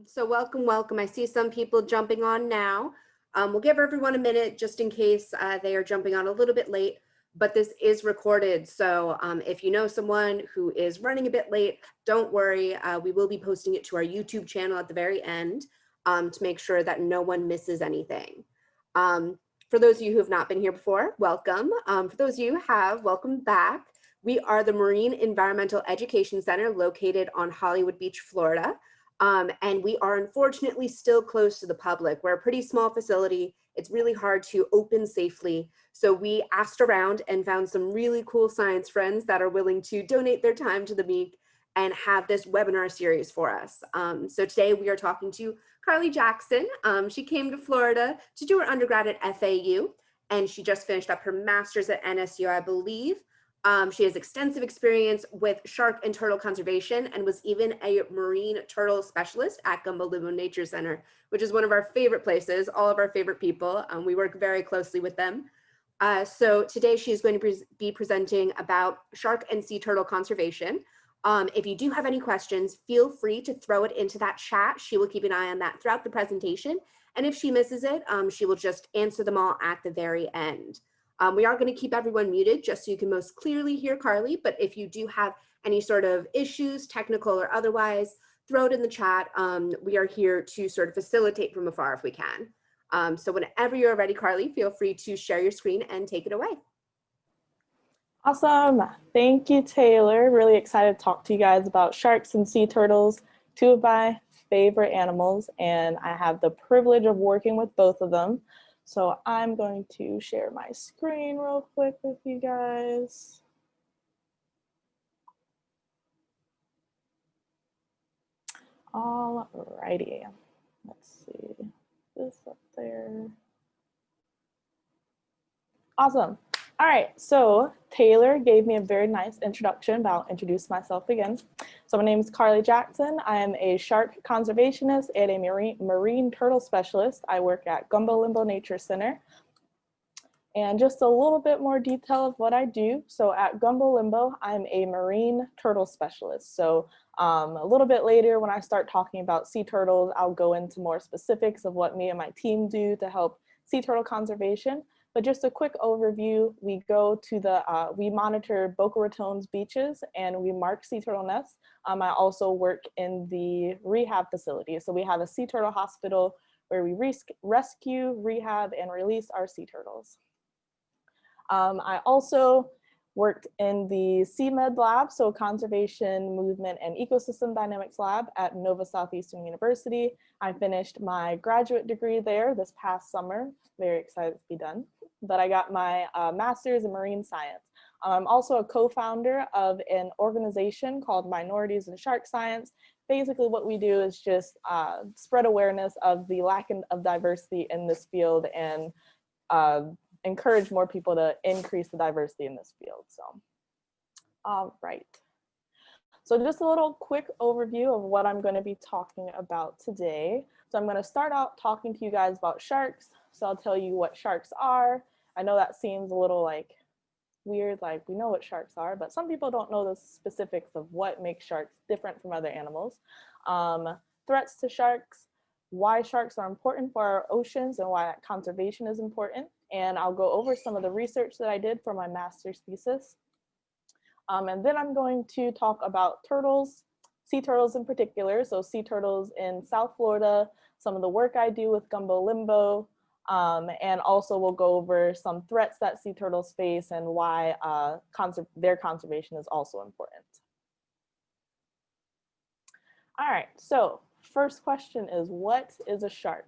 So welcome. I see some people jumping on now. We'll give everyone a minute just in case they are jumping on a little bit late, but this is recorded. So if you know someone who is running a bit late, don't worry. We will be posting it to our YouTube channel at the very end to make sure that no one misses anything. For those of you who have not been here before, welcome. For those of you who have, welcome back. We are the Marine Environmental Education Center located on Hollywood Beach, Florida. And we are unfortunately still closed to the public. We're a pretty small facility. It's really hard to open safely. So we asked around and found some really cool science friends that are willing to donate their time to the MEEC and have this webinar series for us. So today we are talking to Carlee Jackson. She came to Florida to do her undergrad at FAU, and she just finished up her master's at NSU, I believe. She has extensive experience with shark and turtle conservation and was even a marine turtle specialist at Gumbo Limbo Nature Center, which is one of our favorite places, all of our favorite people. We work very closely with them. So today she's going to be presenting about shark and sea turtle conservation. If you do have any questions, feel free to throw it into that chat. She will keep an eye on that throughout the presentation. And if she misses it, she will just answer them all at the very end. We are going to keep everyone muted just so you can most clearly hear Carlee, but if you do have any sort of issues, technical or otherwise, throw it in the chat. We are here to sort of facilitate from afar if we can. So whenever you're ready, Carlee, feel free to share your screen and take it away. Awesome. Thank you, Taylor. Really excited to talk to you guys about sharks and sea turtles, two of my favorite animals, and I have the privilege of working with both of them. So I'm going to share my screen real quick with you guys. All righty. Let's see this up there. Awesome. All right, so Taylor gave me a very nice introduction, but I'll introduce myself again. So my name is Carlee Jackson. I am a shark conservationist and a marine turtle specialist. I work at Gumbo Limbo Nature Center. And just a little bit more detail of what I do. So at Gumbo Limbo, I'm a marine turtle specialist. So a little bit later when I start talking about sea turtles, I'll go into more specifics of what me and my team do to help sea turtle conservation. But just a quick overview, we go to the, we monitor Boca Raton's beaches and we mark sea turtle nests. I also work in the rehab facility. So we have a sea turtle hospital where we rescue, rehab, and release our sea turtles. I also worked in the CMed lab, so Conservation, Movement, and Ecosystem Dynamics lab at Nova Southeastern University. I finished my graduate degree there this past summer. Very excited to be done. But I got my master's in marine science. I'm also a co-founder of an organization called Minorities in Shark Science. Basically what we do is just spread awareness of the lack of diversity in this field and encourage more people to increase the diversity in this field. So, all right. So just a little quick overview of what I'm going to be talking about today. So I'm going to start out talking to you guys about sharks. So I'll tell you what sharks are. I know that seems a little like weird, like we know what sharks are, but some people don't know the specifics of what makes sharks different from other animals. Threats to sharks, why sharks are important for our oceans and why conservation is important. And I'll go over some of the research that I did for my master's thesis. And then I'm going to talk about turtles, sea turtles in particular. So sea turtles in South Florida, some of the work I do with Gumbo Limbo, and also we'll go over some threats that sea turtles face and why their conservation is also important. All right, so first question is, what is a shark?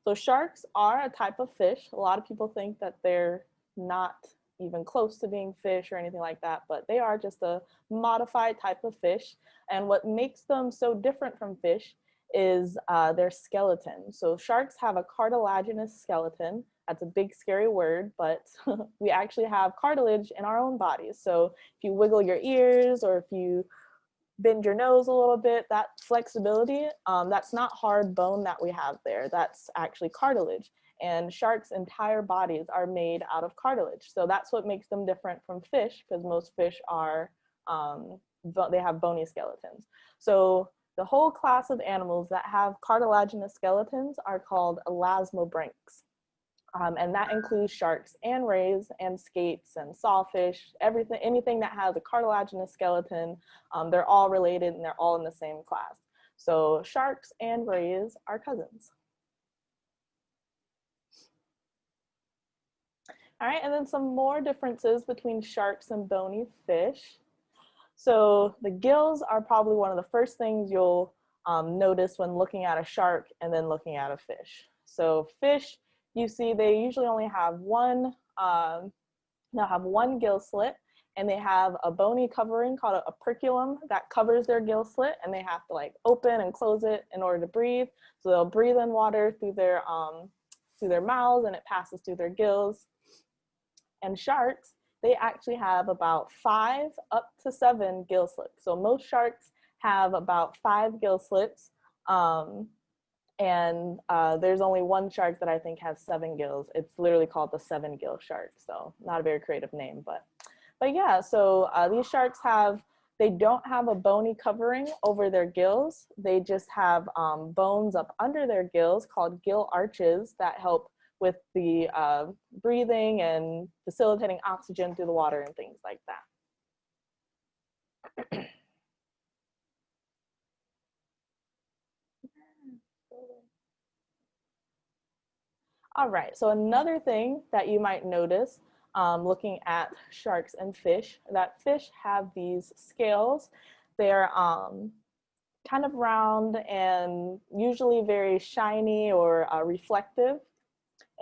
So sharks are a type of fish. A lot of people think that they're not even close to being fish or anything like that, but they are just a modified type of fish. And what makes them so different from fish is their skeleton. So sharks have a cartilaginous skeleton. That's a big scary word, but we actually have cartilage in our own bodies. So if you wiggle your ears or if you bend your nose a little bit, that flexibility, that's not hard bone that we have there. That's actually cartilage. And sharks' entire bodies are made out of cartilage. So that's what makes them different from fish, because most fish are, they have bony skeletons. So the whole class of animals that have cartilaginous skeletons are called elasmobranchs. And that includes sharks and rays and skates and sawfish, everything, anything that has a cartilaginous skeleton. They're all related and they're all in the same class. So sharks and rays are cousins. All right, and then some more differences between sharks and bony fish. So the gills are probably one of the first things you'll notice when looking at a shark and then looking at a fish. So fish, you see they usually only have one, they'll have one gill slit, and they have a bony covering called a operculum that covers their gill slit, and they have to like open and close it in order to breathe. So they'll breathe in water through their mouths, and it passes through their gills. And sharks, they actually have about 5 up to 7 gill slits. So most sharks have about 5 gill slits. There's only one shark that I think has 7 gills. It's literally called the 7-gill shark. So not a very creative name, but yeah, so these sharks they don't have a bony covering over their gills. They just have bones up under their gills called gill arches that help with the breathing and facilitating oxygen through the water and things like that. All right, so another thing that you might notice looking at sharks and fish, that fish have these scales. They're kind of round and usually very shiny or reflective.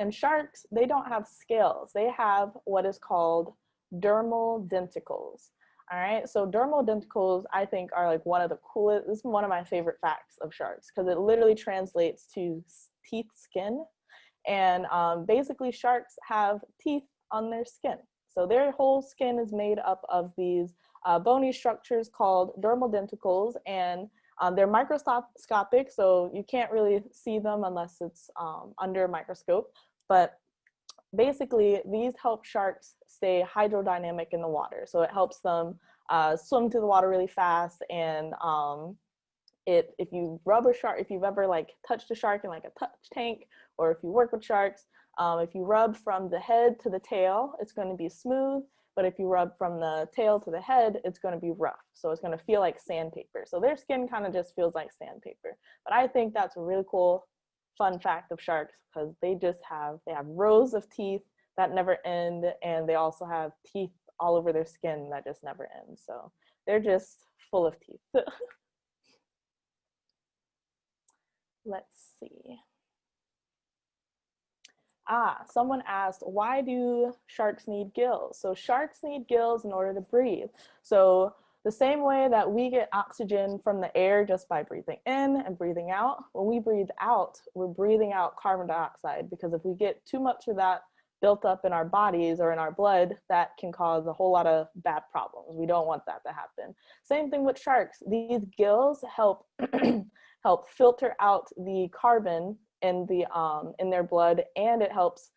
And sharks, they don't have scales. They have what is called dermal denticles. All right, so dermal denticles, I think, are like one of the coolest, this is one of my favorite facts of sharks because it literally translates to teeth skin. And basically sharks have teeth on their skin. So their whole skin is made up of these bony structures called dermal denticles, and they're microscopic, so you can't really see them unless it's under a microscope. But basically, these help sharks stay hydrodynamic in the water. So it helps them swim through the water really fast. And if you rub a shark, if you've ever like touched a shark in like a touch tank, or if you work with sharks, if you rub from the head to the tail, it's going to be smooth. But if you rub from the tail to the head, it's going to be rough. So it's going to feel like sandpaper. So their skin kind of just feels like sandpaper. But I think that's a really cool, fun fact of sharks because they have rows of teeth that never end, and they also have teeth all over their skin that just never end. So they're just full of teeth. Let's see. Someone asked, why do sharks need gills? So sharks need gills in order to breathe. So the same way that we get oxygen from the air just by breathing in and breathing out, when we breathe out, we're breathing out carbon dioxide, because if we get too much of that built up in our bodies or in our blood, that can cause a whole lot of bad problems. We don't want that to happen. Same thing with sharks. These gills help help filter out the carbon in their blood, and it helps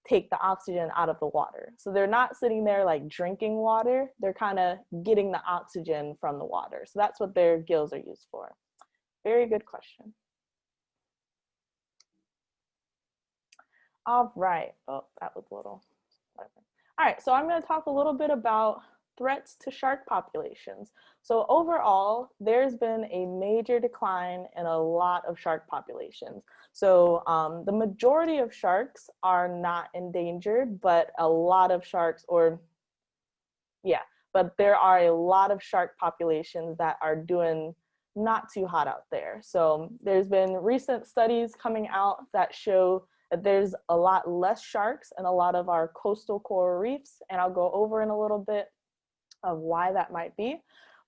take the oxygen out of the water. So they're not sitting there like drinking water, they're kind of getting the oxygen from the water. So that's what their gills are used for. Very good question. All right, oh, that was a little, whatever. All right, so I'm gonna talk a little bit about threats to shark populations. So overall, there's been a major decline in a lot of shark populations. So the majority of sharks are not endangered, but a lot of sharks, but there are a lot of shark populations that are doing not too hot out there. So there's been recent studies coming out that show that there's a lot less sharks in a lot of our coastal coral reefs, and I'll go over in a little bit of why that might be.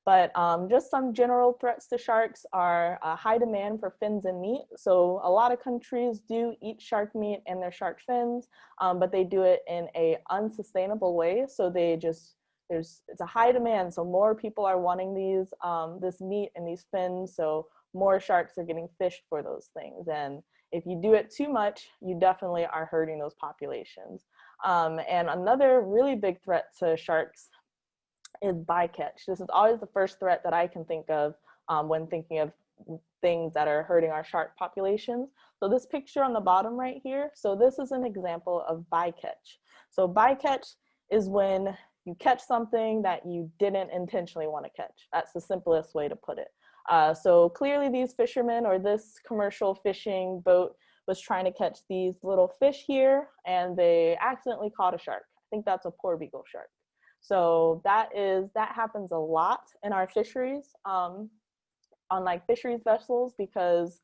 But just some general threats to sharks are a high demand for fins and meat. So a lot of countries do eat shark meat and their shark fins, but they do it in an unsustainable way. So it's a high demand. So more people are wanting this meat and these fins. So more sharks are getting fished for those things. And if you do it too much, you definitely are hurting those populations. And another really big threat to sharks is bycatch. This is always the first threat that I can think of when thinking of things that are hurting our shark populations. So this picture on the bottom right here, so this is an example of bycatch. So bycatch is when you catch something that you didn't intentionally want to catch. That's the simplest way to put it. So clearly these fishermen, or this commercial fishing boat, was trying to catch these little fish here, and they accidentally caught a shark. I think that's a poor beagle shark. So that happens a lot in our fisheries, on like fisheries vessels, because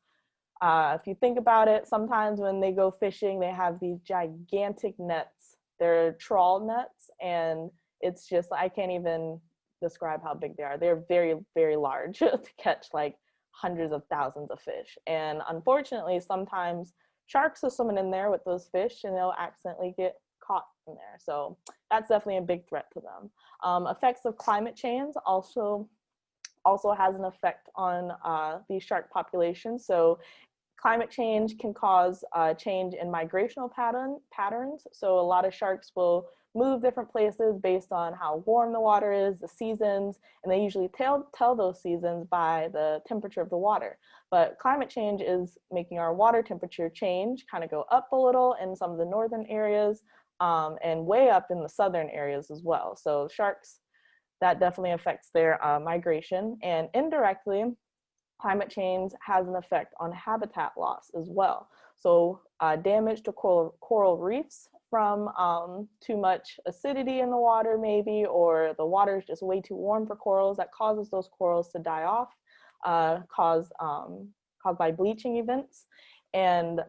if you think about it, sometimes when they go fishing, they have these gigantic nets. They're trawl nets, and it's just, I can't even describe how big they are. They're very, very large to catch like hundreds of thousands of fish. And unfortunately, sometimes sharks are swimming in there with those fish, and they'll accidentally get caught in there. So that's definitely a big threat to them. Effects of climate change also has an effect on these shark populations. So climate change can cause change in migrational patterns. So a lot of sharks will move different places based on how warm the water is, the seasons, and they usually tell those seasons by the temperature of the water. But climate change is making our water temperature change, kind of go up a little in some of the northern areas, and way up in the southern areas as well. So sharks, that definitely affects their migration, and indirectly, climate change has an effect on habitat loss as well. So damage to coral reefs from too much acidity in the water maybe, or the water is just way too warm for corals, that causes those corals to die off, caused by bleaching events. And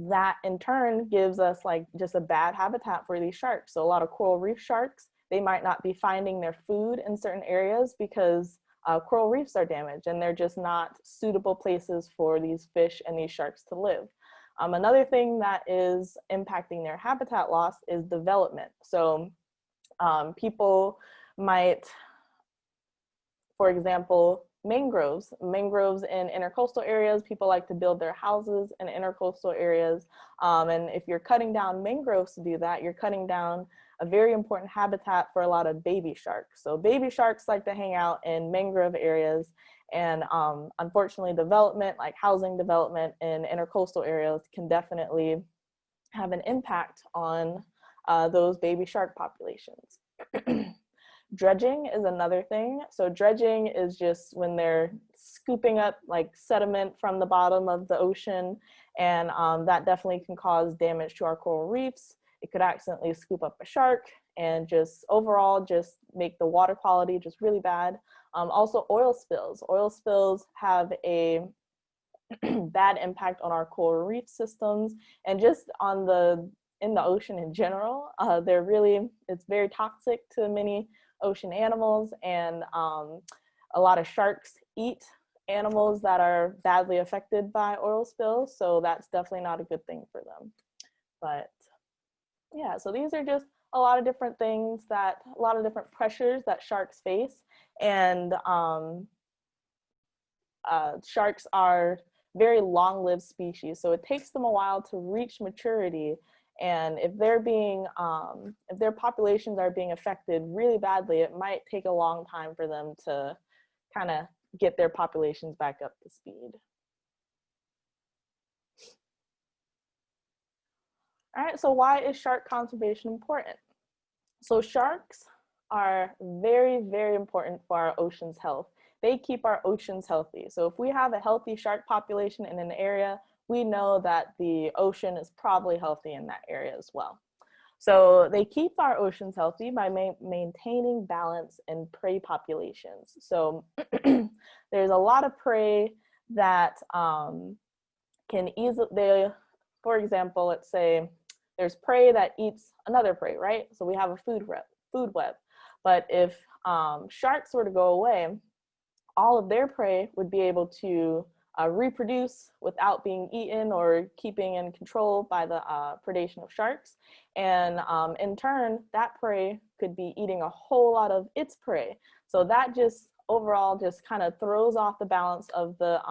that in turn gives us like just a bad habitat for these sharks. So a lot of coral reef sharks, they might not be finding their food in certain areas because coral reefs are damaged, and they're just not suitable places for these fish and these sharks to live. Another thing that is impacting their habitat loss is development. So people might, for example, mangroves in intercoastal areas, people like to build their houses in intercoastal areas. And if you're cutting down mangroves to do that, you're cutting down a very important habitat for a lot of baby sharks. So baby sharks like to hang out in mangrove areas, and unfortunately development, like housing development in intercoastal areas, can definitely have an impact on those baby shark populations. Dredging is another thing. So dredging is just when they're scooping up like sediment from the bottom of the ocean, and that definitely can cause damage to our coral reefs. It could accidentally scoop up a shark and just overall just make the water quality just really bad. Also oil spills. Oil spills have a bad impact on our coral reef systems, and just in the ocean in general. It's very toxic to many ocean animals, and a lot of sharks eat animals that are badly affected by oil spills, so that's definitely not a good thing for them. But yeah, so these are just a lot of different things, a lot of different pressures that sharks face. And sharks are very long-lived species, so it takes them a while to reach maturity. And if their populations are being affected really badly, it might take a long time for them to kind of get their populations back up to speed. All right, so why is shark conservation important? So sharks are very, very important for our ocean's health. They keep our oceans healthy. So if we have a healthy shark population in an area, we know that the ocean is probably healthy in that area as well. So they keep our oceans healthy by maintaining balance in prey populations. So there's a lot of prey that can easily, for example, let's say there's prey that eats another prey, right? So we have a food web. But if sharks were to go away, all of their prey would be able to reproduce without being eaten or keeping in control by the predation of sharks. And in turn, that prey could be eating a whole lot of its prey. So that just overall just kind of throws off the balance of the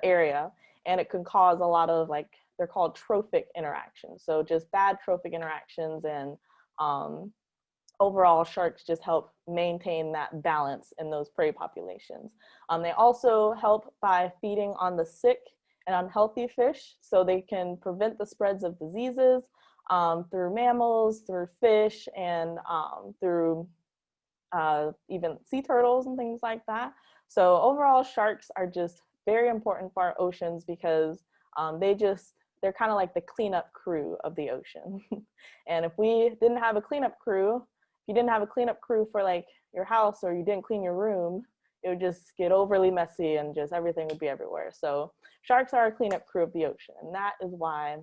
area, and it could cause a lot of, like, they're called trophic interactions. So just bad trophic interactions, and overall, sharks just help maintain that balance in those prey populations. They also help by feeding on the sick and unhealthy fish, so they can prevent the spreads of diseases through mammals, through fish, and through even sea turtles and things like that. So overall, sharks are just very important for our oceans because they're kind of like the cleanup crew of the ocean. And if we didn't have a cleanup crew, if you didn't have a cleanup crew for like your house, or you didn't clean your room, it would just get overly messy and just everything would be everywhere. So sharks are a cleanup crew of the ocean, and that is why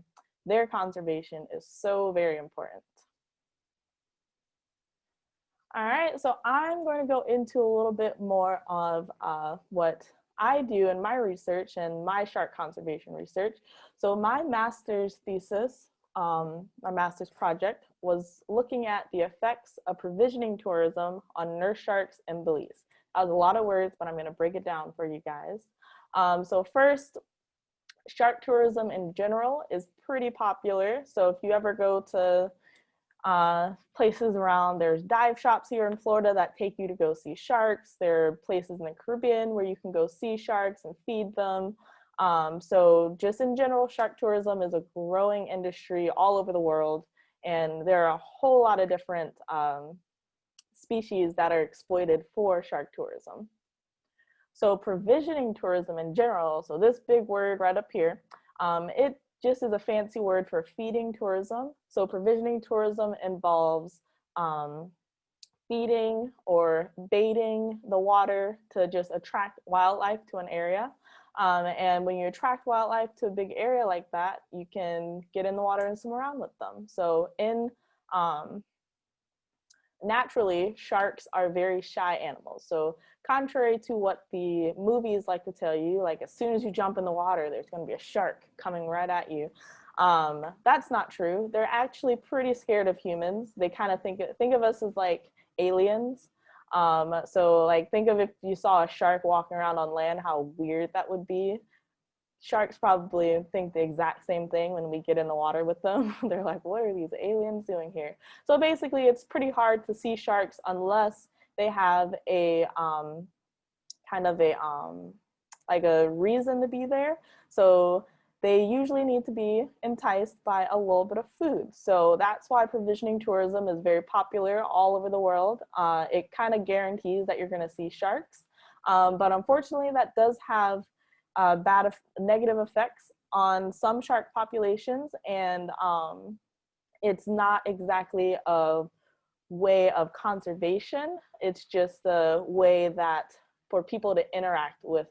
their conservation is so very important. All right, so I'm going to go into a little bit more of what I do in my research and my shark conservation research. So my master's thesis, my master's project, was looking at the effects of provisioning tourism on nurse sharks in Belize. That was a lot of words, but I'm going to break it down for you guys. So first, shark tourism in general is pretty popular. So if you ever go to places around, there's dive shops here in Florida that take you to go see sharks. There are places in the Caribbean where you can go see sharks and feed them. So just in general, shark tourism is a growing industry all over the world, and there are a whole lot of different species that are exploited for shark tourism. So provisioning tourism in general, so this big word right up here, it just is a fancy word for feeding tourism. So provisioning tourism involves feeding or baiting the water to just attract wildlife to an area. And when you attract wildlife to a big area like that, you can get in the water and swim around with them. So naturally, sharks are very shy animals. So contrary to what the movies like to tell you, like as soon as you jump in the water, there's going to be a shark coming right at you. That's not true. They're actually pretty scared of humans. They kind of think of us as like aliens. So like think of if you saw a shark walking around on land, how weird that would be. Sharks probably think the exact same thing when we get in the water with them. They're like, what are these aliens doing here? So basically, it's pretty hard to see sharks unless they have a kind of a like a reason to be there. So they usually need to be enticed by a little bit of food. So that's why provisioning tourism is very popular all over the world. It kind of guarantees that you're going to see sharks. But unfortunately, that does have negative effects on some shark populations, and it's not exactly a way of conservation. It's just a way that for people to interact with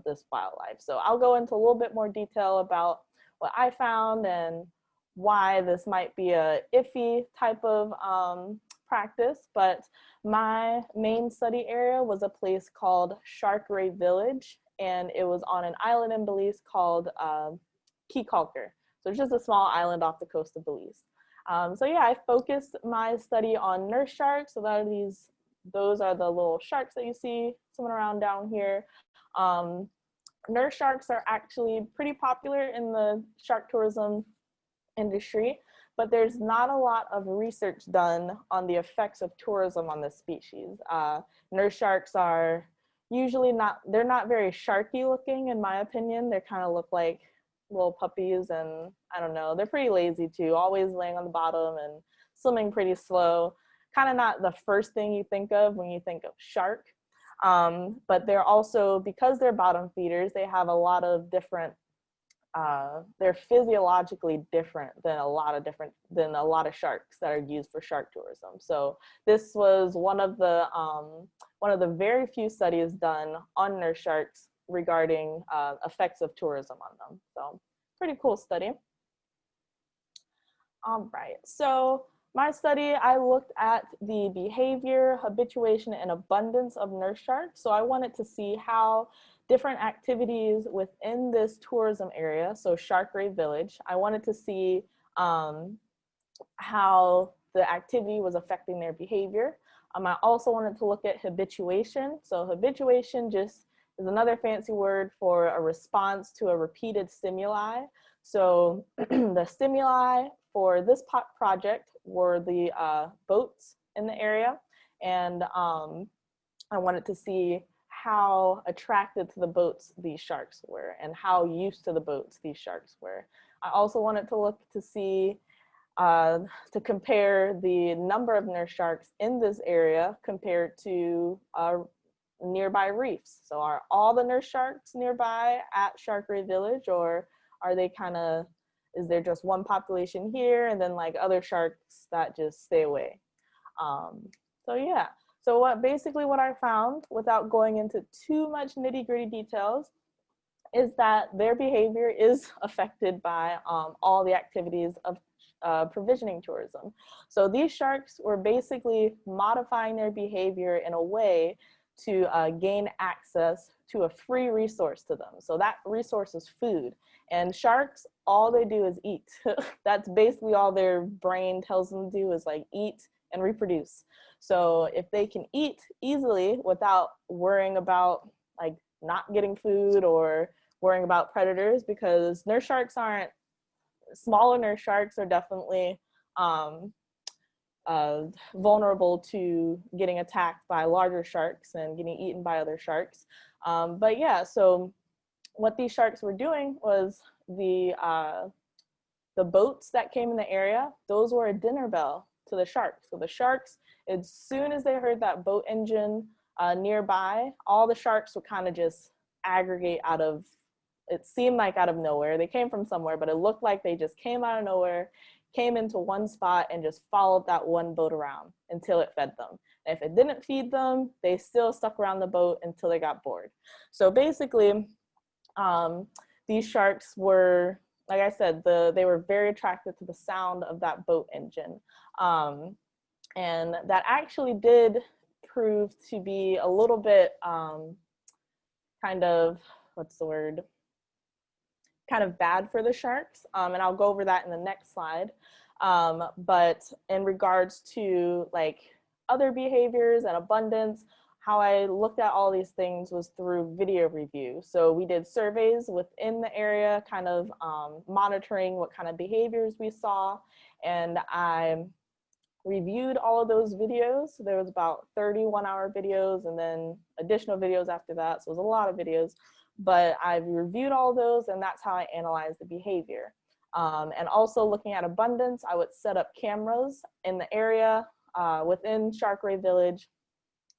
this wildlife. So I'll go into a little bit more detail about what I found and why this might be a iffy type of practice. But my main study area was a place called Shark Ray Village, and it was on an island in Belize called Keykalker. So it's just a small island off the coast of Belize. So yeah, I focused my study on nurse sharks. So those are the little sharks that you see swimming around down here. Nurse sharks are actually pretty popular in the shark tourism industry, but there's not a lot of research done on the effects of tourism on this species. Nurse sharks are usually they're not very sharky looking, in my opinion. They kind of look like little puppies, and I don't know, they're pretty lazy too, always laying on the bottom and swimming pretty slow. Kind of not the first thing you think of when you think of shark. But they're also, because they're bottom feeders, they have a lot of different, they're physiologically different than a lot of sharks that are used for shark tourism. So this was one of the very few studies done on nurse sharks regarding effects of tourism on them. So pretty cool study. All right, so my study, I looked at the behavior, habituation, and abundance of nurse sharks. So I wanted to see how different activities within this tourism area, so Shark Ray Village, I wanted to see how the activity was affecting their behavior. I also wanted to look at habituation. So habituation just is another fancy word for a response to a repeated stimuli. So the stimuli for this project were the boats in the area, and I wanted to see how attracted to the boats these sharks were and how used to the boats these sharks were. I also wanted to look to see, to compare the number of nurse sharks in this area compared to nearby reefs. So are all the nurse sharks nearby at Sharkray Village, or are they kind of, is there just one population here and then like other sharks that just stay away? So yeah. So basically what I found, without going into too much nitty-gritty details, is that their behavior is affected by all the activities of provisioning tourism. So these sharks were basically modifying their behavior in a way to gain access to a free resource to them. So that resource is food. And sharks, all they do is eat. That's basically all their brain tells them to do, is like eat and reproduce. So if they can eat easily without worrying about like not getting food or worrying about predators, because nurse sharks aren't, smaller nurse sharks are definitely vulnerable to getting attacked by larger sharks and getting eaten by other sharks. But yeah, so what these sharks were doing was the boats that came in the area, those were a dinner bell to the sharks. So the sharks, as soon as they heard that boat engine nearby, all the sharks would kind of just aggregate out of, it seemed like out of nowhere. They came from somewhere, but it looked like they just came out of nowhere, came into one spot and just followed that one boat around until it fed them. And if it didn't feed them, they still stuck around the boat until they got bored. So basically, these sharks were, like I said, they were very attracted to the sound of that boat engine. And that actually did prove to be a little bit kind of, what's the word? Kind of bad for the sharks. And I'll go over that in the next slide. But in regards to like other behaviors and abundance, how I looked at all these things was through video review. So we did surveys within the area, kind of monitoring what kind of behaviors we saw. And I reviewed all of those videos. So there was about 31-hour videos and then additional videos after that. So it was a lot of videos, but I reviewed all of those, and that's how I analyzed the behavior. And also looking at abundance, I would set up cameras in the area within Sharkray Village,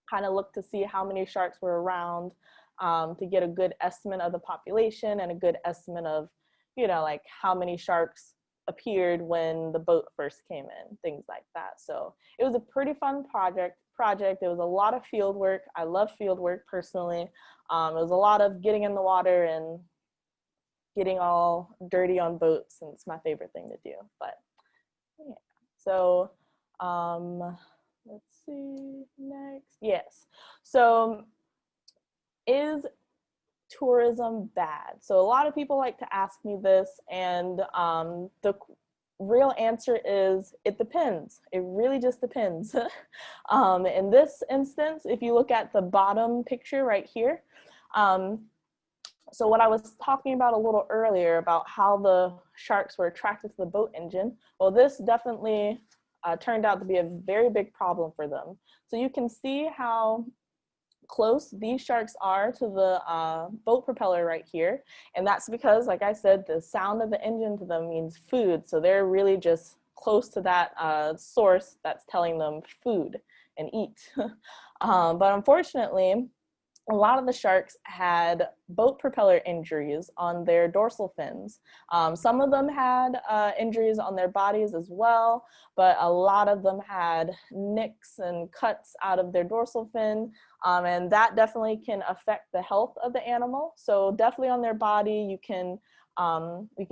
kind of look to see how many sharks were around, to get a good estimate of the population and a good estimate of, you know, like how many sharks appeared when the boat first came in, things like that. So it was a pretty fun project. There was a lot of field work. I love field work personally. It was a lot of getting in the water and getting all dirty on boats, and it's my favorite thing to do. But yeah, so let's see next. Yes, so is tourism bad? So a lot of people like to ask me this, and the real answer is it depends. It really just depends. In this instance, if you look at the bottom picture right here, so what I was talking about a little earlier about how the sharks were attracted to the boat engine, well, this definitely turned out to be a very big problem for them. So you can see how close these sharks are to the boat propeller right here. And that's because, like I said, the sound of the engine to them means food. So they're really just close to that source that's telling them food and eat. But unfortunately, a lot of the sharks had boat propeller injuries on their dorsal fins. Some of them had injuries on their bodies as well, but a lot of them had nicks and cuts out of their dorsal fin, and that definitely can affect the health of the animal. So definitely on their body, we can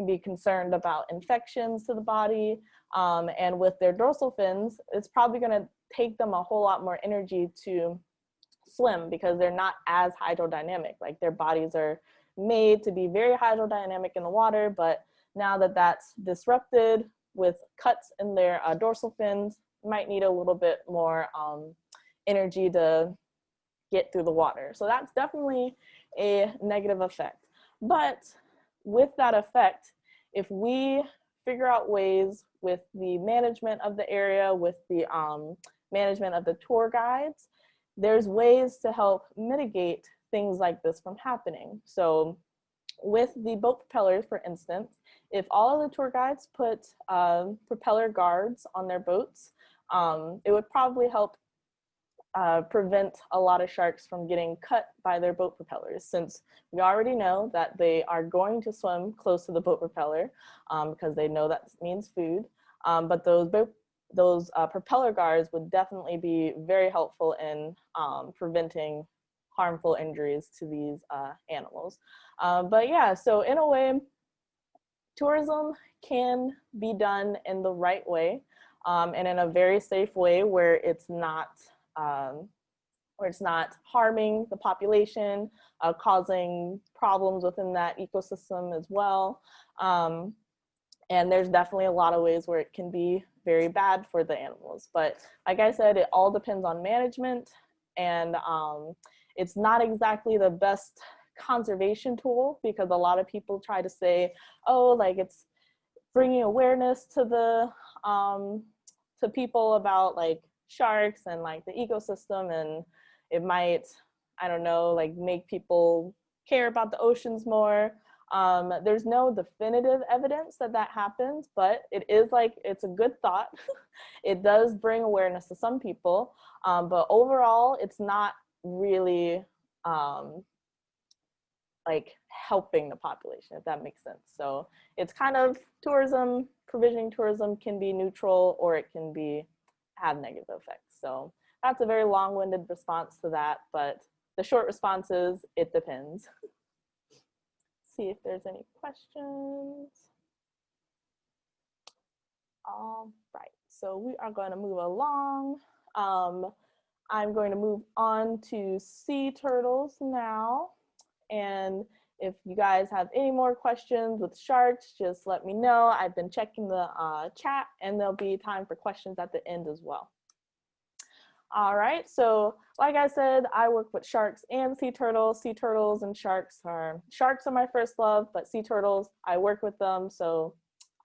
be concerned about infections to the body, and with their dorsal fins, it's probably gonna take them a whole lot more energy to swim because they're not as hydrodynamic. Like their bodies are made to be very hydrodynamic in the water, but now that that's disrupted with cuts in their dorsal fins, might need a little bit more energy to get through the water. So that's definitely a negative effect. But with that effect, if we figure out ways with the management of the area, with the management of the tour guides, there's ways to help mitigate things like this from happening. So with the boat propellers, for instance, if all of the tour guides put propeller guards on their boats, it would probably help prevent a lot of sharks from getting cut by their boat propellers, since we already know that they are going to swim close to the boat propeller because they know that means food. But those propeller guards would definitely be very helpful in preventing harmful injuries to these animals. But yeah, so in a way, tourism can be done in the right way and in a very safe way where it's not harming the population, causing problems within that ecosystem as well. And there's definitely a lot of ways where it can be very bad for the animals. But like I said, it all depends on management, and it's not exactly the best conservation tool, because a lot of people try to say, oh, like it's bringing awareness to the to people about like sharks and like the ecosystem, and it might, I don't know, like make people care about the oceans more. There's no definitive evidence that that happens, but it is like, it's a good thought. It does bring awareness to some people, but overall it's not really like helping the population, if that makes sense. So it's kind of tourism, provisioning tourism can be neutral, or it can be have negative effects. So that's a very long-winded response to that, but the short response is it depends. See if there's any questions. All right, so we are going to move along. I'm going to move on to sea turtles now. And if you guys have any more questions with sharks, just let me know. I've been checking the chat, and there'll be time for questions at the end as well. All right, so like I said, I work with sharks and sea turtles. Sea turtles and sharks are my first love, but sea turtles, I work with them, so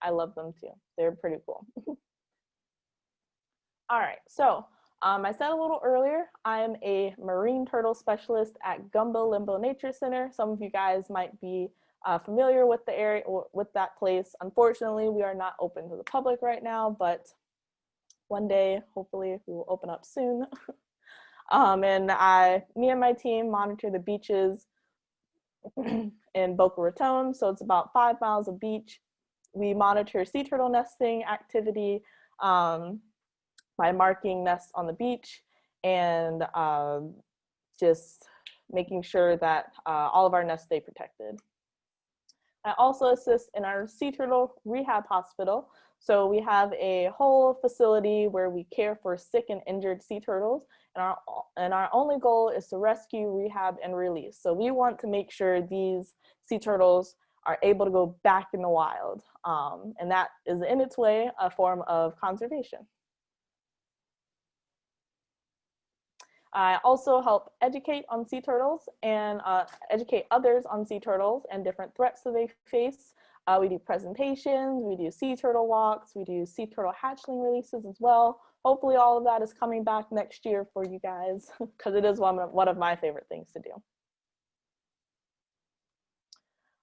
I love them too. They're pretty cool. All right, so I said a little earlier, I am a marine turtle specialist at Gumbo Limbo Nature Center. Some of you guys might be familiar with the area or with that place. Unfortunately, we are not open to the public right now, but one day, hopefully, we will open up soon. Me and my team monitor the beaches in Boca Raton, so it's about 5 miles of beach. We monitor sea turtle nesting activity by marking nests on the beach, and just making sure that all of our nests stay protected. I also assist in our sea turtle rehab hospital. So we have a whole facility where we care for sick and injured sea turtles, and our only goal is to rescue, rehab, and release. So we want to make sure these sea turtles are able to go back in the wild, and that is in its way a form of conservation. I also help educate on sea turtles and educate others on sea turtles and different threats that they face. We do presentations, we do sea turtle walks, we do sea turtle hatchling releases as well. Hopefully all of that is coming back next year for you guys, because it is one of my favorite things to do.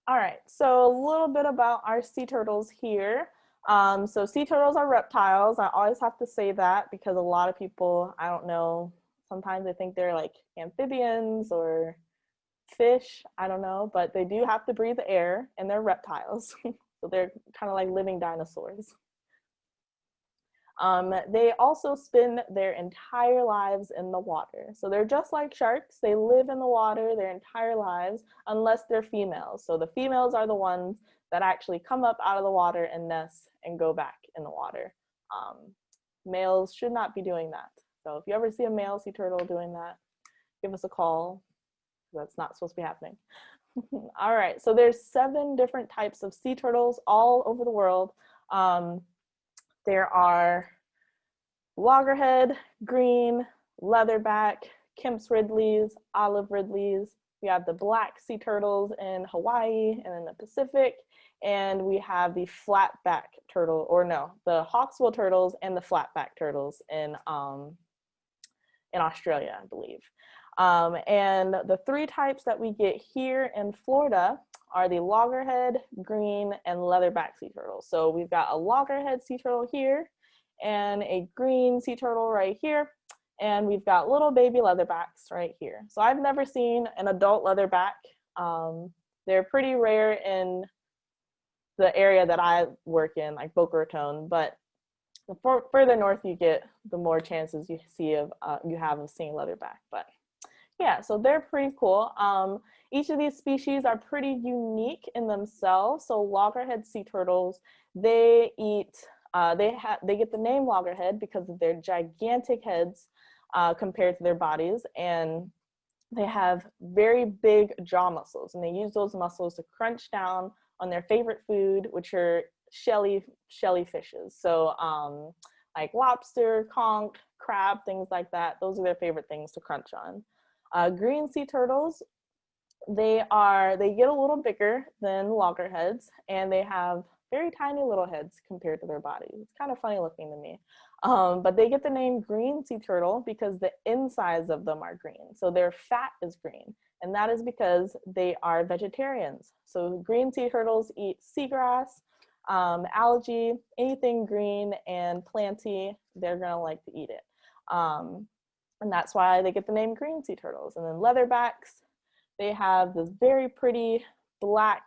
All right, so a little bit about our sea turtles here. So sea turtles are reptiles. I always have to say that because a lot of people, I don't know, sometimes they think they're like amphibians or fish, I don't know, but they do have to breathe air, and they're reptiles. So they're kind of like living dinosaurs. They also spend their entire lives in the water. So they're just like sharks. They live in the water their entire lives, unless they're females. So the females are the ones that actually come up out of the water and nest and go back in the water. Males should not be doing that. So if you ever see a male sea turtle doing that, give us a call. That's not supposed to be happening. All right, so there's 7 different types of sea turtles all over the world. There are loggerhead, green, leatherback, Kemp's Ridleys, olive Ridleys. We have the black sea turtles in Hawaii and in the Pacific, and we have the flatback turtle, or no, the hawksbill turtles and the flatback turtles in in Australia, I believe. And the three types that we get here in Florida are the loggerhead, green, and leatherback sea turtles. So we've got a loggerhead sea turtle here and a green sea turtle right here. And we've got little baby leatherbacks right here. So I've never seen an adult leatherback. They're pretty rare in the area that I work in, like Boca Raton, but the further north you get, the more chances you have of seeing leatherback. But yeah, so they're pretty cool. Each of these species are pretty unique in themselves. So loggerhead sea turtles, they get the name loggerhead because of their gigantic heads compared to their bodies, and they have very big jaw muscles, and they use those muscles to crunch down on their favorite food, which are shelly fishes. So like lobster, conch, crab, things like that. Those are their favorite things to crunch on. Green sea turtles, they get a little bigger than loggerheads, and they have very tiny little heads compared to their bodies. It's kind of funny looking to me. But they get the name green sea turtle because the insides of them are green. So their fat is green. And that is because they are vegetarians. So green sea turtles eat seagrass, algae, anything green and planty, they're gonna like to eat it. And that's why they get the name green sea turtles. And then leatherbacks, they have this very pretty black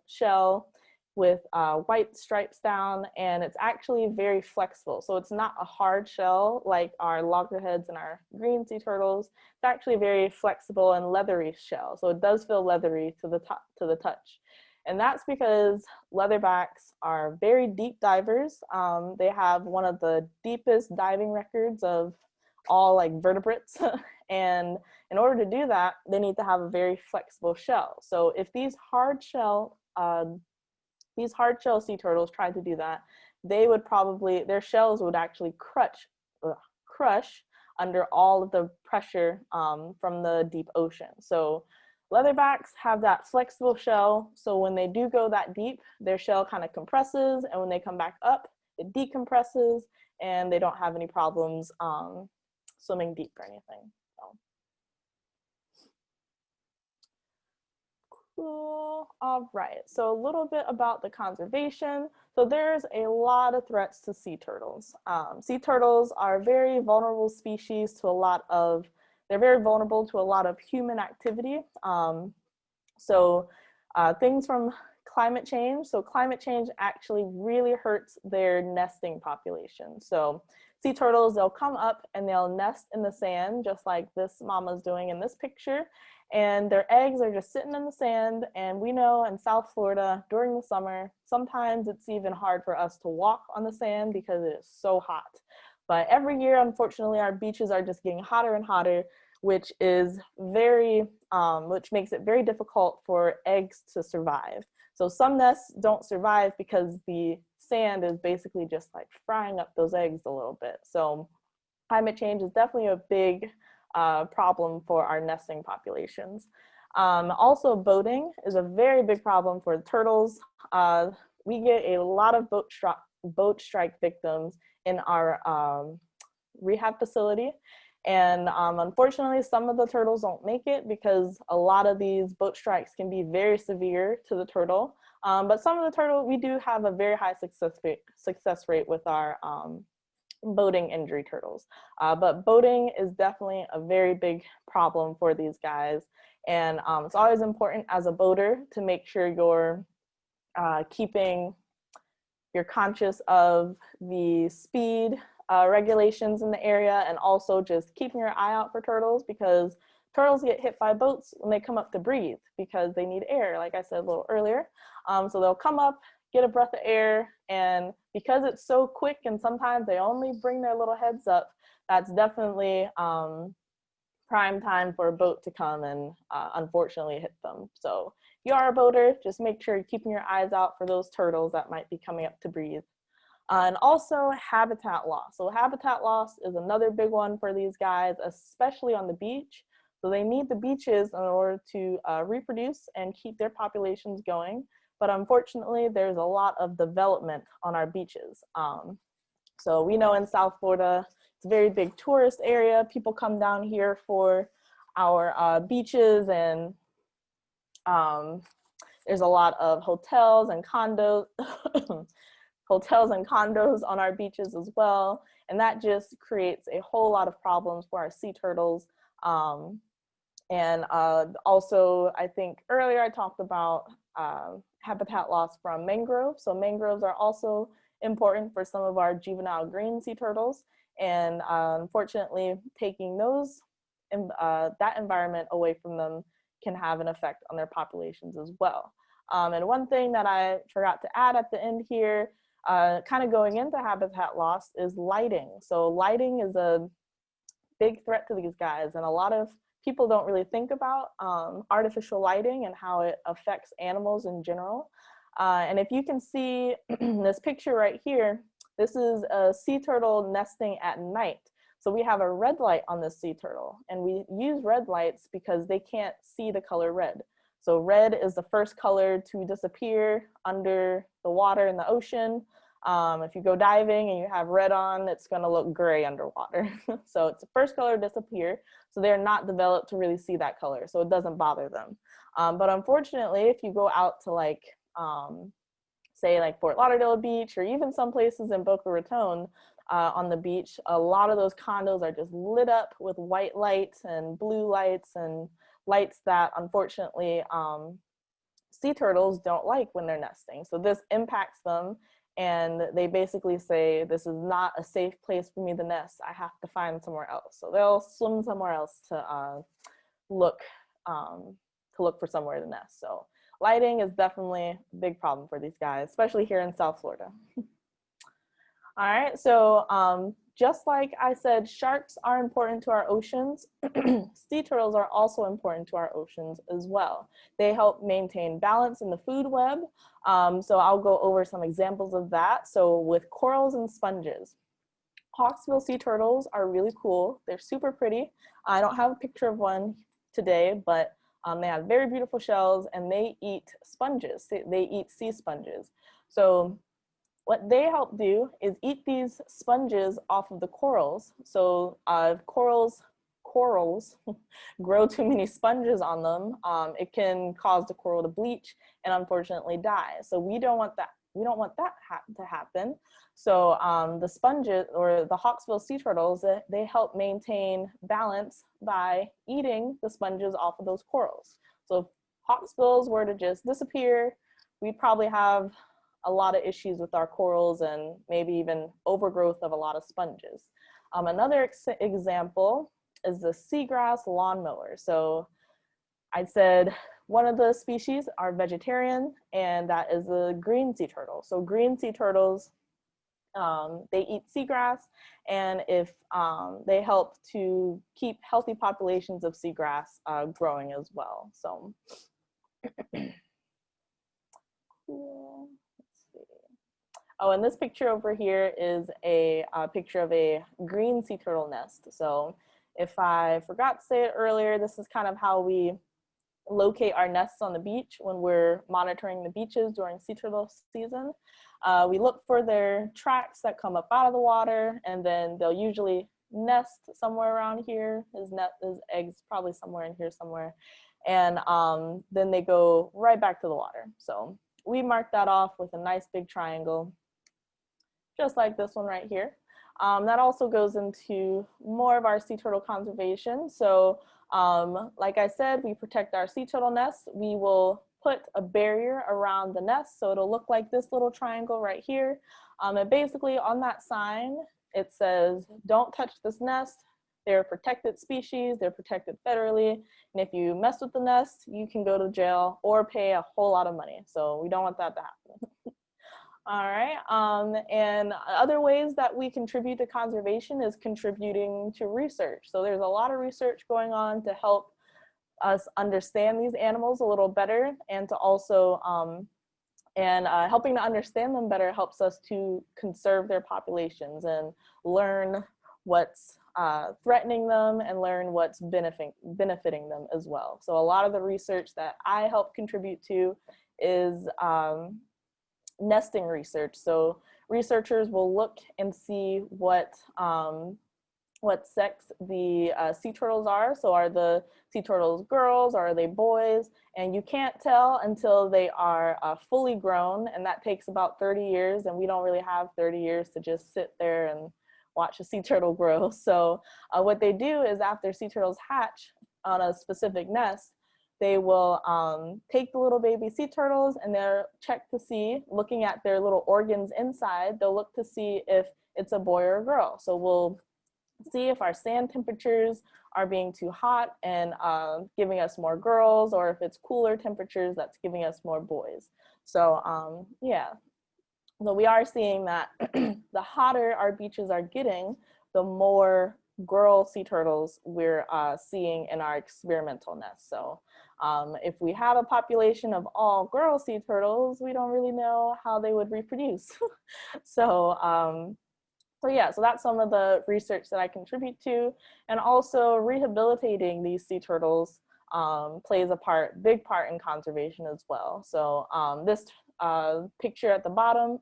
shell with white stripes down, and it's actually very flexible. So it's not a hard shell like our loggerheads and our green sea turtles. It's actually very flexible and leathery shell. So it does feel leathery to the touch. And that's because leatherbacks are very deep divers. They have one of the deepest diving records of all like vertebrates. And in order to do that, they need to have a very flexible shell. So if these hard shell sea turtles tried to do that, their shells would actually crush under all of the pressure from the deep ocean. So leatherbacks have that flexible shell, so when they do go that deep, their shell kind of compresses, and when they come back up, it decompresses, and they don't have any problems swimming deep or anything. So. Cool. All right, so a little bit about the conservation. So there's a lot of threats to sea turtles. Sea turtles are very vulnerable species to they're very vulnerable to a lot of human activity. Things from climate change. So climate change actually really hurts their nesting population. So sea turtles, they'll come up and they'll nest in the sand, just like this mama's doing in this picture. And their eggs are just sitting in the sand. And we know in South Florida during the summer, sometimes it's even hard for us to walk on the sand because it is so hot. But every year, unfortunately, our beaches are just getting hotter and hotter, which makes it very difficult for eggs to survive. So some nests don't survive because the sand is basically just like frying up those eggs a little bit. So climate change is definitely a big problem for our nesting populations. Also, boating is a very big problem for the turtles. We get a lot of boat strike victims in our rehab facility. And unfortunately, some of the turtles don't make it because a lot of these boat strikes can be very severe to the turtle. But some of the turtle, we do have a very high success rate with our boating injury turtles. But boating is definitely a very big problem for these guys. And it's always important as a boater to make sure you're conscious of the speed regulations in the area, and also just keeping your eye out for turtles, because turtles get hit by boats when they come up to breathe because they need air, like I said a little earlier. So they'll come up, get a breath of air, and because it's so quick and sometimes they only bring their little heads up, that's definitely prime time for a boat to come and unfortunately hit them. So if you are a boater, just make sure you're keeping your eyes out for those turtles that might be coming up to breathe. And also habitat loss. So habitat loss is another big one for these guys, especially on the beach. So they need the beaches in order to reproduce and keep their populations going. But unfortunately, there's a lot of development on our beaches. So we know in South Florida, It's a very big tourist area. People come down here for our beaches, and there's a lot of hotels and condos, hotels and condos on our beaches as well. And that just creates a whole lot of problems for our sea turtles. And also, I think earlier I talked about habitat loss from mangroves. So mangroves are also important for some of our juvenile green sea turtles. And unfortunately, taking those, that environment away from them can have an effect on their populations as well. And one thing that I forgot to add at the end here, kind of going into habitat loss, is lighting. So lighting is a big threat to these guys, and a lot of people don't really think about artificial lighting and how it affects animals in general. And if you can see this picture right here, this is a sea turtle nesting at night. So we have a red light on this sea turtle, and we use red lights because they can't see the color red. So red is the first color to disappear under the water in the ocean. If you go diving and you have red on, it's gonna look gray underwater. So it's the first color to disappear. So they're not developed to really see that color, so it doesn't bother them. But unfortunately, if you go out to like, say like Fort Lauderdale Beach, or even some places in Boca Raton on the beach, a lot of those condos are just lit up with white lights and blue lights and lights that unfortunately sea turtles don't like when they're nesting. So this impacts them, and they basically say, this is not a safe place for me to nest. I have to find somewhere else. So they'll swim somewhere else to look for somewhere to nest. So lighting is definitely a big problem for these guys, especially here in South Florida. All right, so just like I said, sharks are important to our oceans. Sea turtles are also important to our oceans as well. They help maintain balance in the food web. So I'll go over some examples of that. So with corals and sponges, Hawksbill sea turtles are really cool. They're super pretty. I don't have a picture of one today, but they have very beautiful shells, and they eat sponges. They eat sea sponges. So what they help do is eat these sponges off of the corals. So if corals grow too many sponges on them, it can cause the coral to bleach and unfortunately die. So we don't want that. We don't want that to happen. So the sponges, or the Hawksbill sea turtles, they help maintain balance by eating the sponges off of those corals. So if hawksbills were to just disappear, we'd probably have a lot of issues with our corals and maybe even overgrowth of a lot of sponges. Another example is the seagrass lawnmower. So I said one of the species are vegetarian, and that is the green sea turtle. So green sea turtles, they eat seagrass, and if they help to keep healthy populations of seagrass growing as well. So cool. Oh, and this picture over here is a picture of a green sea turtle nest. So if I forgot to say it earlier, this is kind of how we locate our nests on the beach when we're monitoring the beaches during sea turtle season. We look for their tracks that come up out of the water, and then they'll usually nest somewhere around here. His eggs probably somewhere in here somewhere. And then they go right back to the water. So we mark that off with a nice big triangle, just like this one right here. That also goes into more of our sea turtle conservation. So like I said, we protect our sea turtle nests. We will put a barrier around the nest, so it'll look like this little triangle right here. And basically on that sign, it says, don't touch this nest. They're a protected species, they're protected federally, and if you mess with the nest, you can go to jail or pay a whole lot of money. So we don't want that to happen. All right, and other ways that we contribute to conservation is contributing to research. So there's a lot of research going on to help us understand these animals a little better, and to also, helping to understand them better helps us to conserve their populations and learn what's threatening them and learn what's benefiting them as well. So a lot of the research that I help contribute to is nesting research. So researchers will look and see what what sex the sea turtles are. So are the sea turtles girls or are they boys? And you can't tell until they are fully grown, and that takes about 30 years, and we don't really have 30 years to just sit there and watch a sea turtle grow. So what they do is after sea turtles hatch on a specific nest, they will take the little baby sea turtles and they'll check to see, looking at their little organs inside, they'll look to see if it's a boy or a girl. So we'll see if our sand temperatures are being too hot and giving us more girls, or if it's cooler temperatures that's giving us more boys. So yeah, so we are seeing that the hotter our beaches are getting, the more girl sea turtles we're seeing in our experimental nests. So if we have a population of all girl sea turtles, we don't really know how they would reproduce. So yeah, so that's some of the research that I contribute to, and also rehabilitating these sea turtles plays a big part in conservation as well. So this picture at the bottom,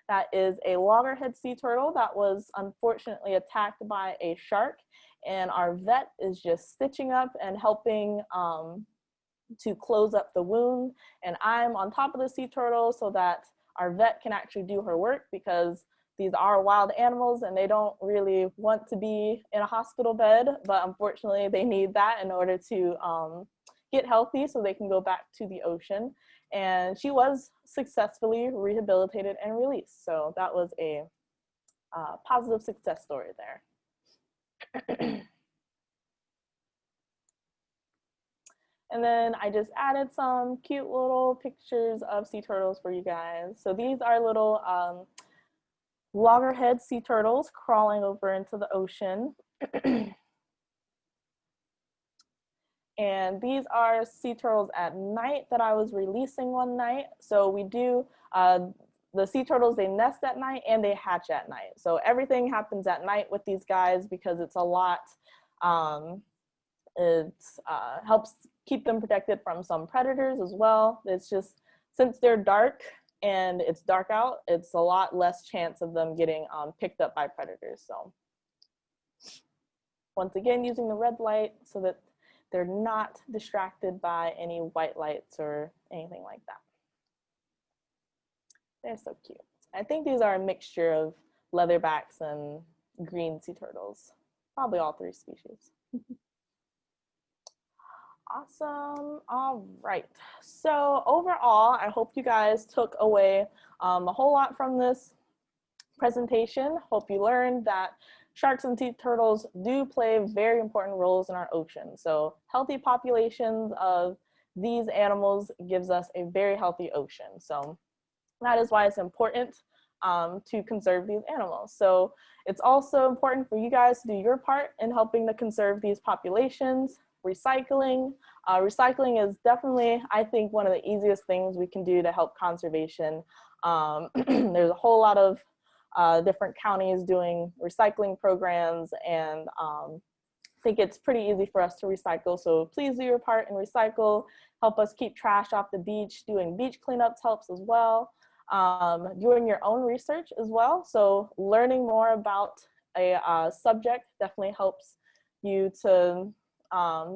that is a loggerhead sea turtle that was unfortunately attacked by a shark, and our vet is just stitching up and helping to close up the wound. And I'm on top of the sea turtle so that our vet can actually do her work, because these are wild animals and they don't really want to be in a hospital bed, but unfortunately they need that in order to get healthy so they can go back to the ocean. And she was successfully rehabilitated and released. So that was a positive success story there. And then I just added some cute little pictures of sea turtles for you guys. So these are little loggerhead sea turtles crawling over into the ocean. And these are sea turtles at night that I was releasing one night. So we do, the sea turtles, they nest at night and they hatch at night. So everything happens at night with these guys because it's a lot, it helps keep them protected from some predators as well. It's just, since they're dark and it's dark out, it's a lot less chance of them getting picked up by predators. So once again, using the red light so that they're not distracted by any white lights or anything like that. They're so cute. I think these are a mixture of leatherbacks and green sea turtles, probably all three species. Awesome. All right. So overall, I hope you guys took away a whole lot from this presentation. Hope you learned that sharks and sea turtles do play very important roles in our ocean. So healthy populations of these animals gives us a very healthy ocean. So that is why it's important to conserve these animals. So it's also important for you guys to do your part in helping to conserve these populations. Recycling. Recycling is definitely, I think, one of the easiest things we can do to help conservation. There's a whole lot of different counties doing recycling programs, and I think it's pretty easy for us to recycle. So please do your part and recycle. Help us keep trash off the beach. Doing beach cleanups helps as well. Doing your own research as well. So learning more about a subject definitely helps you to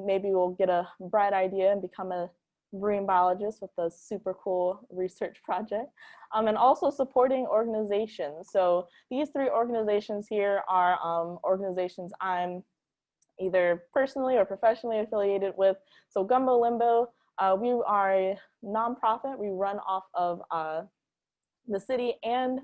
maybe we'll get a bright idea and become a marine biologist with a super cool research project. And also supporting organizations. So these three organizations here are organizations I'm either personally or professionally affiliated with. So Gumbo Limbo, we are a nonprofit. We run off of the city and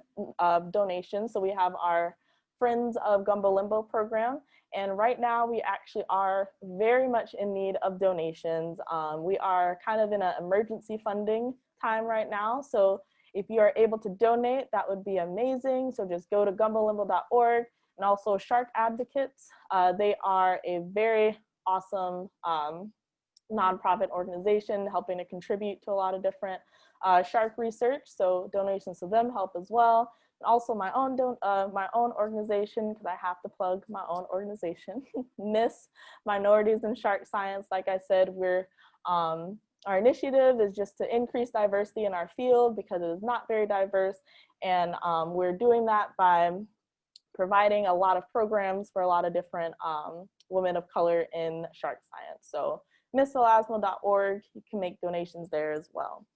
donations. So we have our Friends of Gumbo Limbo program. And right now we actually are very much in need of donations. We are kind of in an emergency funding time right now. So if you are able to donate, that would be amazing. So just go to gumbolimbo.org, and also Shark Advocates. They are a very awesome nonprofit organization helping to contribute to a lot of different shark research. So donations to them help as well. Also my own organization, because I have to plug my own organization, Miss Minorities in Shark Science. Like I said, we're our initiative is just to increase diversity in our field because it is not very diverse, and we're doing that by providing a lot of programs for a lot of different women of color in shark science. So misselasmo.org, you can make donations there as well.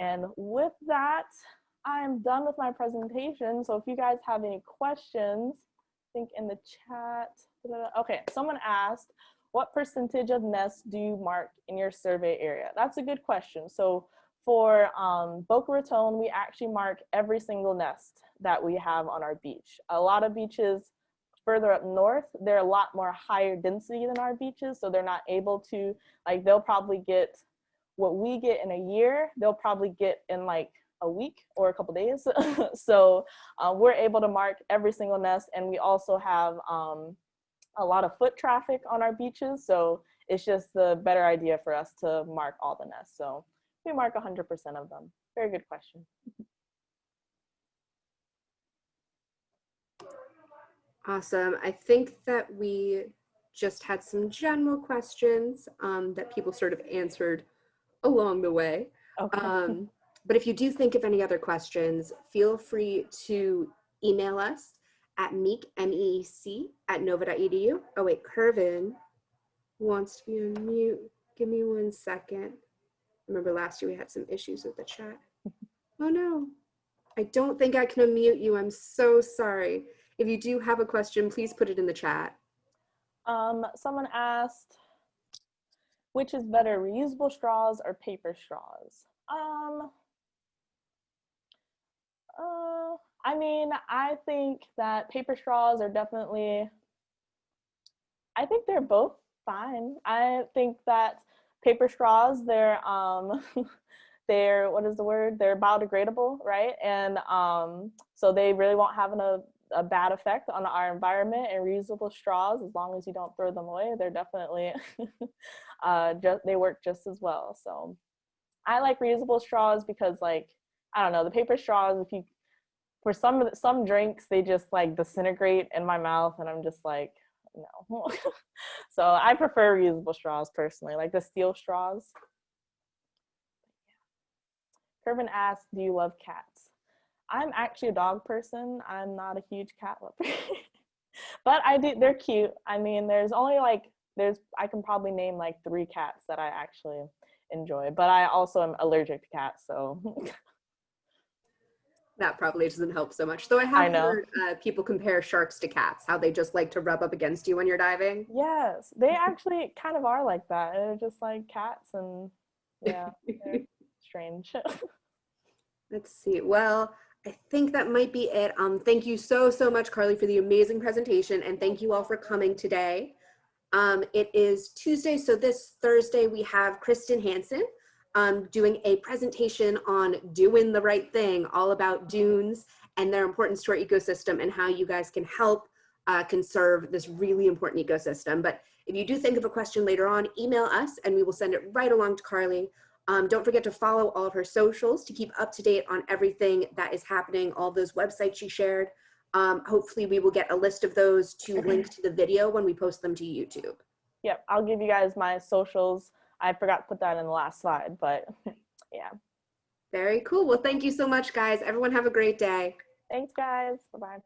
And with that, I'm done with my presentation. So if you guys have any questions, I think in the chat. Okay, someone asked, what percentage of nests do you mark in your survey area? That's a good question. So for Boca Raton, we actually mark every single nest that we have on our beach. A lot of beaches further up north, they're a lot more higher density than our beaches, so they're not able to, like, they'll probably get what we get in a year, they'll probably get in like a week or a couple days. So we're able to mark every single nest, and we also have a lot of foot traffic on our beaches, so it's just the better idea for us to mark all the nests. So we mark 100% of them. Very good question. Awesome. I think that we just had some general questions that people sort of answered along the way. Okay. But if you do think of any other questions, feel free to email us at MEEC, MEEC @nova.edu. Oh wait, Kervin wants to be on mute. Give me 1 second. Remember last year we had some issues with the chat. Oh no, I don't think I can unmute you. I'm so sorry. If you do have a question, please put it in the chat. Someone asked, which is better, reusable straws or paper straws? I mean, I think that paper straws are definitely, I think they're both fine. I think that paper straws, they're, they're, what is the word? They're biodegradable, right? And so they really won't have a bad effect on our environment. And reusable straws, as long as you don't throw them away, they're definitely, they work just as well. So I like reusable straws because, like, I don't know, the paper straws, if you, for some drinks, they just like disintegrate in my mouth, and I'm just like, no. So I prefer reusable straws personally, like the steel straws. Kervin asked, do you love cats? I'm actually a dog person. I'm not a huge cat lover. But I do, they're cute. I mean, there's only like, I can probably name like 3 cats that I actually enjoy, but I also am allergic to cats, so. That probably doesn't help so much. Though I have know. heard people compare sharks to cats, how they just like to rub up against you when you're diving. Yes, they actually kind of are like that. They're just like cats, and yeah, they're strange. Let's see. Well, I think that might be it. Thank you so much, Carlee, for the amazing presentation, and thank you all for coming today. It is Tuesday, so this Thursday we have Kristen Hansen doing a presentation on doing the right thing, all about dunes and their importance to our ecosystem and how you guys can help conserve this really important ecosystem. But if you do think of a question later on, email us and we will send it right along to Carlee. Don't forget to follow all of her socials to keep up to date on everything that is happening, all those websites she shared. Hopefully we will get a list of those to link to the video when we post them to YouTube. Yep, I'll give you guys my socials. I forgot to put that in the last slide, but yeah. Very cool. Well, thank you so much, guys. Everyone have a great day. Thanks, guys. Bye-bye.